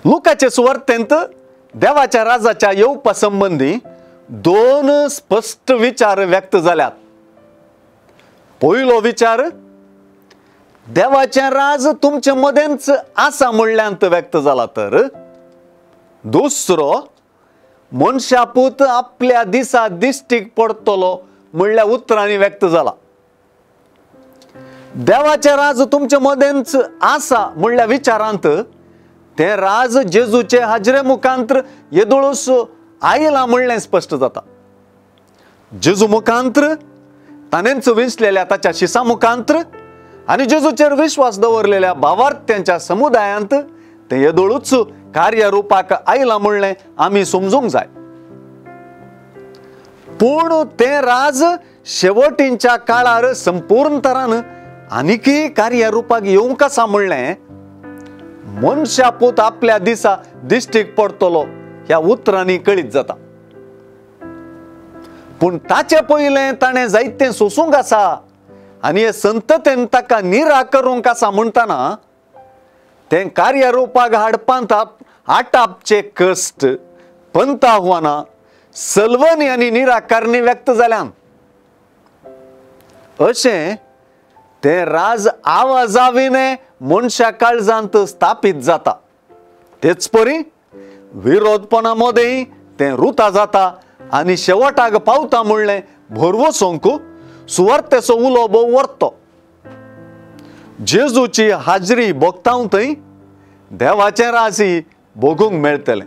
लुकाचे सुवार्तेंत देवाच्या राजाच्या येवपासंबंधी दोन स्पष्ट विचार व्यक्त जाल्यात। पयलो विचार देवाचे राज तुमचे मदेंच आसा म्हणल्यांत व्यक्त जाला, तर दुसरो मनशापूत आपल्या दिसा दिश्टीक पडतलो म्हणल्या उतरांनी व्यक्त जाला। देवाचे राज तुमचे मदेंच आसा म्हणल्या विचारांत ते राज जेजूचे हाजरे मुखांतर येदोळूस आयला म्हणलें स्पष्ट जाता। जेजू मुखांतर ताणेंच विंचलेल्या ताच्या शिसा मुखांतर आणि जेजूचेर विश्वास दवरलेल्या भावार्थ्यांच्या समुदायांत ते येदोळूच कार्यरूपाक आयला म्हणलें आमी समजूंक जाय। पूण ते राज शेवटींच्या काळार संपूर्ण तरान आनीकय कार्यरूपाक येवंक आसा म्हणलें मनशापूत आपल्या दिसा दिश्टीक पडतलो ह्या उतरांनी कळीत जाता। पूण ताचे पयलें ताणें जायतें सोसूंक आसा आनी हे संततेन ताका निराकरूंक आसा म्हणटना तें कार्यरूपाक हाडपांत आटापचे कश्ट, पंत आव्हानां, सलवनी आनी निराकारणी व्यक्त जाल्यान अशें ते राज आवाजाविने मनशा काळजांत स्थापीत जाता। तेच परी विरोधपणामध्येय ते रुता जाता आनी शेवटाक पावता म्हणलें भरवसोंक सुवार्तेचो उलोवो वर्तो। जेजूची हाजरी भोगतांतय देवाचें राजय भोगूंक मेळटलें।